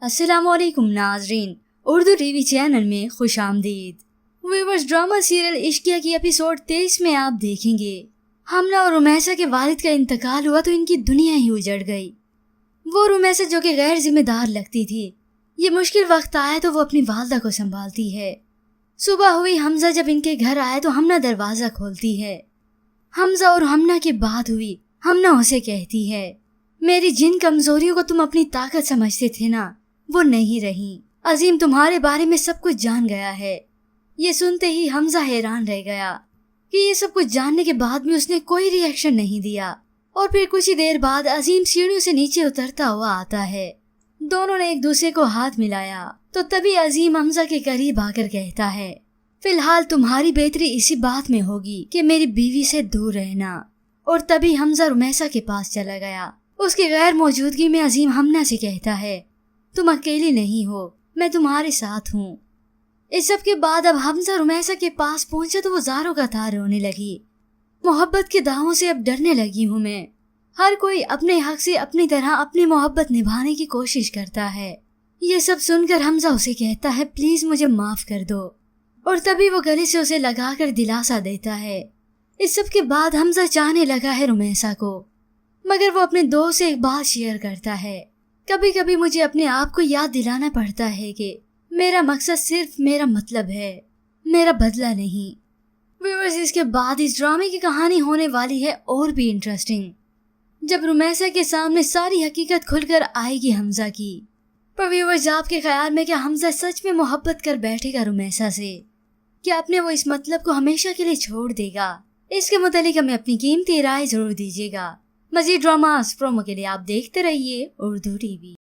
अस्सलाम वालेकुम नाजरीन, उर्दू टीवी चैनल में खुश आमदीद। व्यूअर्स, ड्रामा सीरियल इश्किया की एपिसोड 23 में आप देखेंगे हमना और रुमैसा के वालिद का इंतकाल हुआ तो इनकी दुनिया ही उजड़ गई। वो रुमैसा जो कि गैर जिम्मेदार लगती थी, ये मुश्किल वक्त आया तो वो अपनी वालदा को संभालती है। सुबह हुई, हमजा जब इनके घर आए तो हमना दरवाजा खोलती है। हमजा और हमना की बात हुई। हमना उसे कहती है, मेरी जिन कमजोरियों को तुम अपनी ताकत समझते थे ना, वो नहीं रही। अजीम तुम्हारे बारे में सब कुछ जान गया है। ये सुनते ही हमजा हैरान रह गया कि ये सब कुछ जानने के बाद भी उसने कोई रिएक्शन नहीं दिया। और फिर कुछ ही देर बाद अजीम सीढ़ियों से नीचे उतरता हुआ आता है। दोनों ने एक दूसरे को हाथ मिलाया तो तभी अजीम हमजा के करीब आकर कहता है, फिलहाल तुम्हारी बेहतरी इसी बात में होगी कि मेरी बीवी से दूर रहना। और तभी हमजा रुमैसा के पास चला गया। उसकी गैर मौजूदगी में अजीम हमना से कहता है, तुम अकेली नहीं हो, मैं तुम्हारे साथ हूँ। इस सब के बाद अब हमजा रुमैसा के पास पहुंचा तो वो ज़ारों का तार रोने लगी। मोहब्बत के दावों से अब डरने लगी हूँ मैं। हर कोई अपने हक से अपनी तरह अपनी मोहब्बत निभाने की कोशिश करता है। ये सब सुनकर हमजा उसे कहता है, प्लीज मुझे माफ कर दो। और तभी वो गले से उसे लगाकर दिलासा देता है। इस सब के बाद हमजा चाहने लगा है रुमैसा को, मगर वो अपने दोस्त से एक बात शेयर करता है, कभी कभी मुझे अपने आप को याद दिलाना पड़ता है कि मेरा मकसद सिर्फ मेरा मतलब है, मेरा बदला नहीं। व्यूअर्स, इसके बाद इस ड्रामे की कहानी होने वाली है और भी इंटरेस्टिंग, जब रुमैसा के सामने सारी हकीकत खुलकर आएगी हमजा की। पर व्यूअर्स, आपके ख्याल में क्या हमजा सच में मोहब्बत कर बैठेगा रुमैसा से? क्या अपने वो इस मतलब को हमेशा के लिए छोड़ देगा? इसके मुतालिक हमें अपनी कीमती राय जरूर दीजिएगा। मज़ीद ड्रामास प्रोमो के लिए आप देखते रहिए उर्दू टीवी।